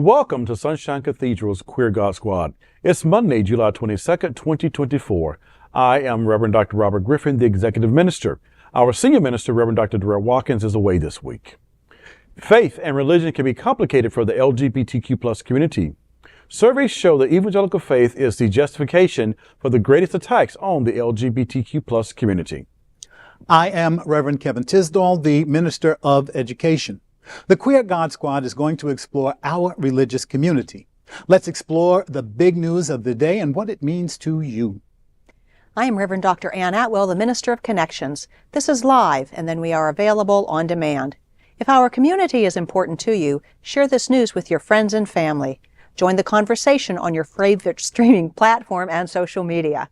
Welcome to Sunshine Cathedral's Queer God Squad. It's Monday, July 22nd, 2024. I am Reverend Dr. Robert Griffin, the Executive Minister. Our Senior Minister, Reverend Dr. Darrell Watkins, is away this week. Faith and religion can be complicated for the LGBTQ plus community. Surveys show that evangelical faith is the justification for the greatest attacks on the LGBTQ plus community. I am Reverend Kevin Tisdall, the Minister of Education. The Queer God Squad is going to explore our religious community. Let's explore the big news of the day and what it means to you. I am Reverend Dr. Ann Atwell, the Minister of Connections. This is live, and then we are available on demand. If our community is important to you, share this news with your friends and family. Join the conversation on your favorite streaming platform and social media.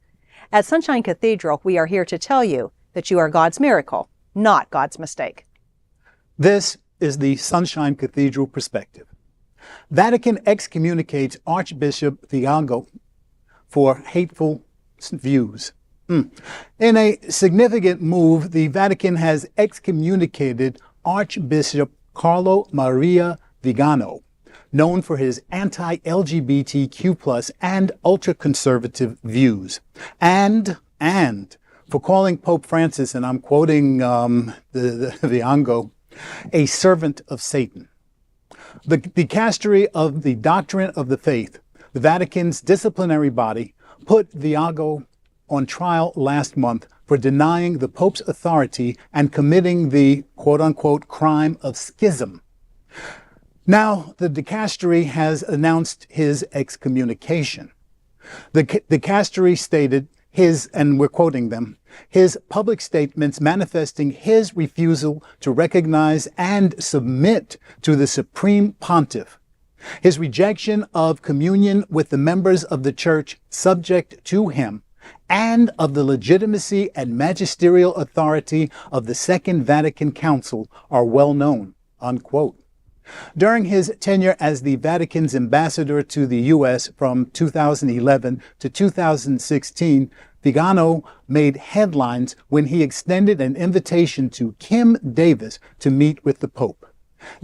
At Sunshine Cathedral, we are here to tell you that you are God's miracle, not God's mistake. This is the Sunshine Cathedral perspective. Vatican excommunicates Archbishop Viganò for hateful views. In a significant move, the Vatican has excommunicated Archbishop Carlo Maria Viganò, known for his anti-LGBTQ+ and ultra-conservative views, and for calling Pope Francis, and I'm quoting the Viganò, a servant of Satan. The dicastery of the doctrine of the faith, the Vatican's disciplinary body, put Viganò on trial last month for denying the Pope's authority and committing the quote-unquote crime of schism. Now, the dicastery has announced his excommunication. The dicastery stated and we're quoting them, his public statements manifesting his refusal to recognize and submit to the Supreme Pontiff, his rejection of communion with the members of the Church subject to him, and of the legitimacy and magisterial authority of the Second Vatican Council are well known, unquote. During his tenure as the Vatican's ambassador to the U.S. from 2011 to 2016, Viganò made headlines when he extended an invitation to Kim Davis to meet with the Pope.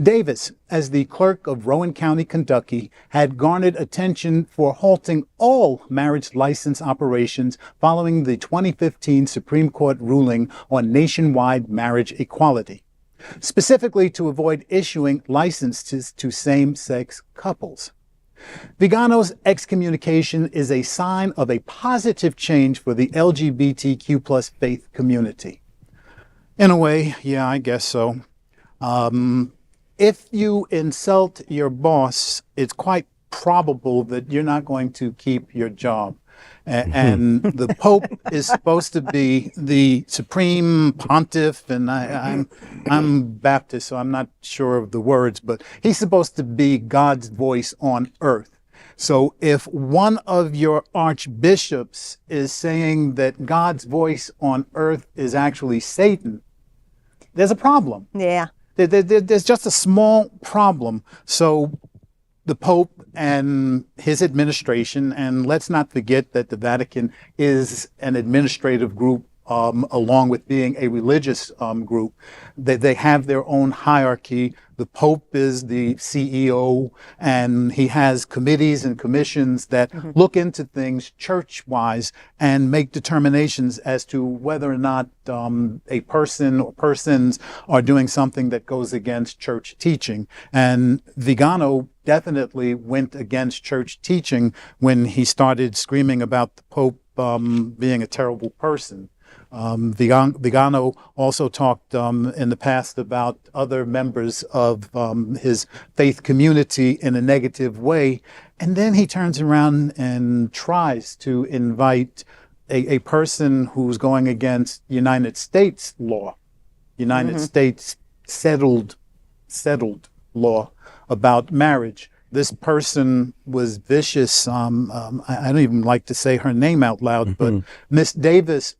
Davis, as the clerk of Rowan County, Kentucky, had garnered attention for halting all marriage license operations following the 2015 Supreme Court ruling on nationwide marriage equality, specifically to avoid issuing licenses to same-sex couples. Viganò's excommunication is a sign of a positive change for the LGBTQ+ faith community. In a way, yeah, I guess so. If you insult your boss, it's quite probable that you're not going to keep your job. And the Pope is supposed to be the supreme pontiff, and I'm Baptist, so I'm not sure of the words, but he's supposed to be God's voice on earth. So if one of your archbishops is saying that God's voice on earth is actually Satan, there's a problem. Yeah. There's just a small problem. So the Pope and his administration, and let's not forget that the Vatican is an administrative group along with being a religious group. They have their own hierarchy. The Pope is the CEO, and he has committees and commissions that look into things church-wise and make determinations as to whether or not a person or persons are doing something that goes against church teaching. And Viganò definitely went against church teaching when he started screaming about the Pope being a terrible person. Viganò also talked in the past about other members of his faith community in a negative way, and then he turns around and tries to invite a person who's going against United States law, United States settled law about marriage. This person was vicious. I don't even like to say her name out loud, but Miss Davis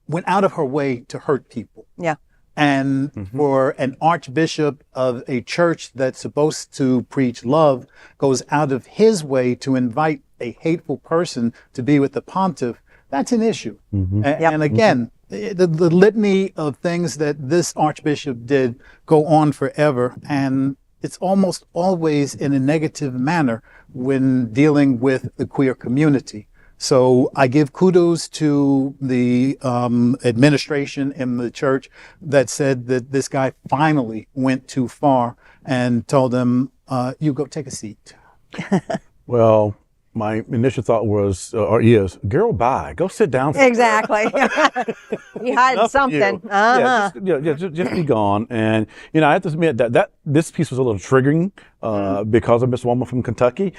went out of her way to hurt people. Yeah. And for an archbishop of a church that's supposed to preach love goes out of his way to invite a hateful person to be with the pontiff, that's an issue. And again, the litany of things that this archbishop did go on forever. And it's almost always in a negative manner when dealing with the queer community. So I give kudos to the administration in the church that said that this guy finally went too far and told him, you go take a seat. Well, my initial thought was, or is, girl, bye. Go sit down. Exactly. You hiding something. Just be gone. And, I have to admit that this piece was a little triggering because of Miss Woman from Kentucky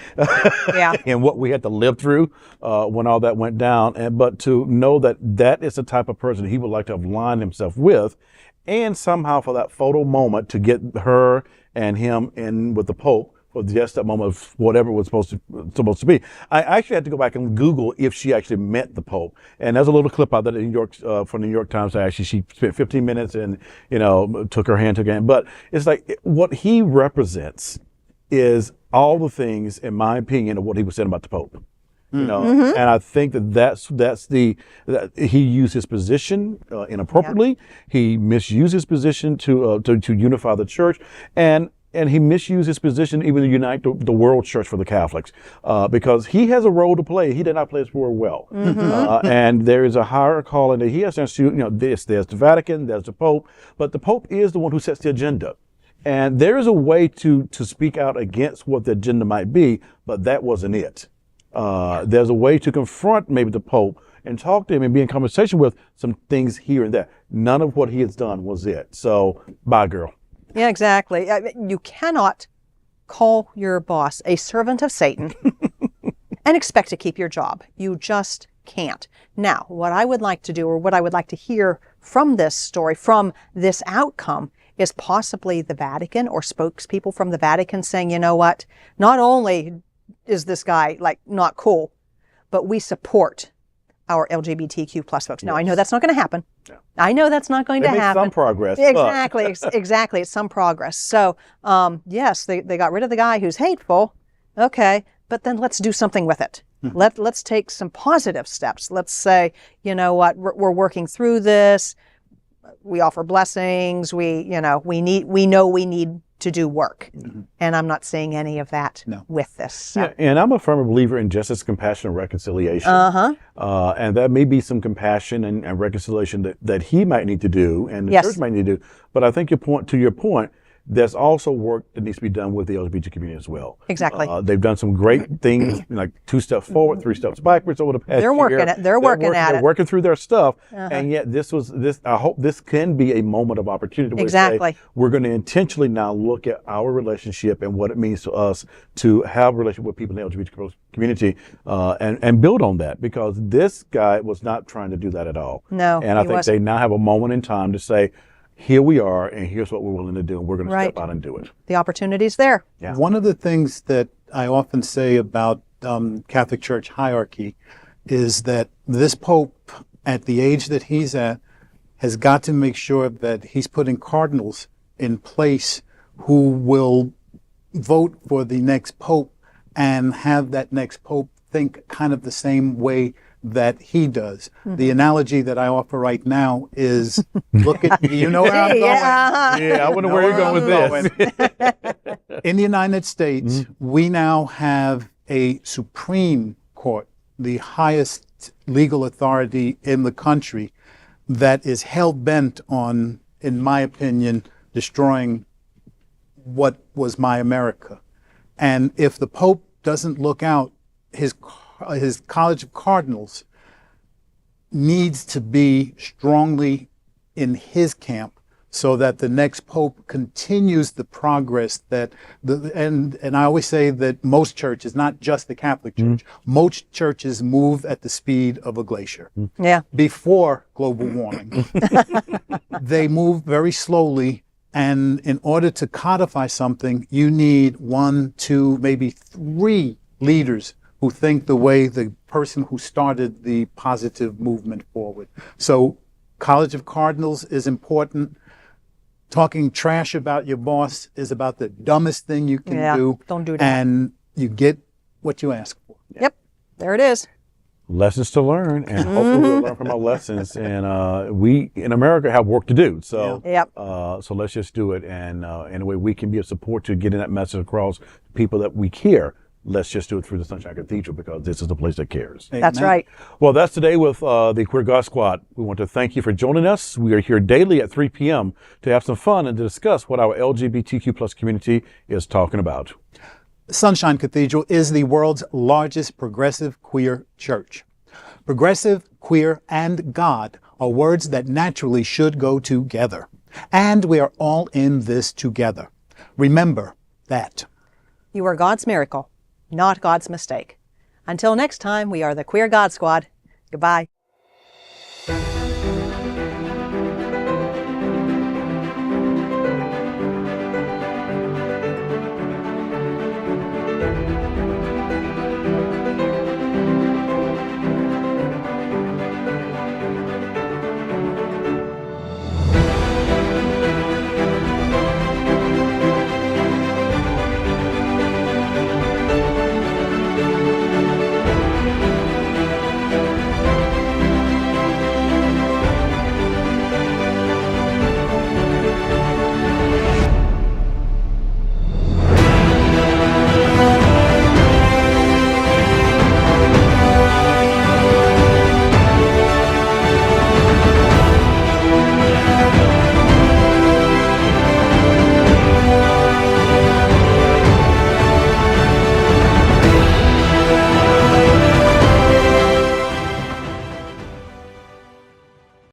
and what we had to live through when all that went down. But to know that is the type of person he would like to have aligned himself with, and somehow for that photo moment to get her and him in with the Pope, for just that moment of whatever it was supposed to be. I actually had to go back and Google if she actually met the Pope. And there's a little clip out there from the New York Times. Actually, she spent 15 minutes and, took her hand. But it's like what he represents is all the things, in my opinion, of what he was saying about the Pope. And I think that he used his position inappropriately. He misused his position to unify the church, and he misused his position even to unite the world church for the Catholics, because he has a role to play. He did not play his role well. And there is a higher calling that he has to answer to. There's the Vatican, there's the Pope, but the Pope is the one who sets the agenda. And there is a way to speak out against what the agenda might be, but that wasn't it. There's a way to confront maybe the Pope and talk to him and be in conversation with some things here and there. None of what he has done was it. So, bye, girl. Yeah, exactly. You cannot call your boss a servant of Satan and expect to keep your job. You just can't. Now, what I would like to do, or what I would like to hear from this story, from this outcome, is possibly the Vatican or spokespeople from the Vatican saying, you know what, not only is this guy not cool, but we support our LGBTQ plus folks. Now, I know that's not going to happen. Yeah. I know that's not going to happen. Some progress. Exactly. Exactly. It's some progress. So, yes, they got rid of the guy who's hateful. Okay. But then let's do something with it. Let's take some positive steps. Let's say, you know what, we're working through this. We offer blessings. We know we need to do work. And I'm not seeing any of that with this. So. Yeah, and I'm a firm believer in justice, compassion, and reconciliation. And that may be some compassion and reconciliation that he might need to do, and the church might need to do. But I think to your point, there's also work that needs to be done with the LGBT community as well. Exactly. They've done some great things, like 2 steps forward, 3 steps backwards over the past year. They're working at it. They're working through their stuff. And yet I hope this can be a moment of opportunity where exactly. We're going to intentionally now look at our relationship and what it means to us to have a relationship with people in the LGBT community and build on that, because this guy was not trying to do that at all. No, and I think they now have a moment in time to say, here we are, and here's what we're willing to do, and we're going to step out and do it. The opportunity's there. Yeah. One of the things that I often say about Catholic Church hierarchy is that this Pope, at the age that he's at, has got to make sure that he's putting cardinals in place who will vote for the next Pope and have that next Pope think kind of the same way that he does. The analogy that I offer right now is, look at, you know where I'm going? Yeah, I wonder where you're going with this. In the United States, we now have a Supreme Court, the highest legal authority in the country, that is hell-bent on, in my opinion, destroying what was my America. And if the Pope doesn't look out, his College of Cardinals needs to be strongly in his camp so that the next Pope continues the progress that and I always say that most churches, not just the Catholic Church, most churches move at the speed of a glacier. Yeah. Before global warming. They move very slowly, and in order to codify something, you need 1, 2, maybe 3 leaders who think the way the person who started the positive movement forward. So College of Cardinals is important. Talking trash about your boss is about the dumbest thing you can do. Don't do that. And you get what you ask for. Yep, there it is. lessons to learn, and hopefully we'll learn from our lessons. And we in America have work to do. So, Yep. so let's just do it. And in a way we can be a support to getting that message across to people that we care. Let's just do it through the Sunshine Cathedral, because this is the place that cares. That's Amen. right. Well, that's today with the Queer God Squad. We want to thank you for joining us. We are here daily at 3 p.m. to have some fun and to discuss what our LGBTQ plus community is talking about. Sunshine Cathedral is the world's largest progressive queer church. Progressive, queer, and God are words that naturally should go together. And we are all in this together. Remember that. You are God's miracle, not God's mistake. Until next time, we are the Queer God Squad. Goodbye.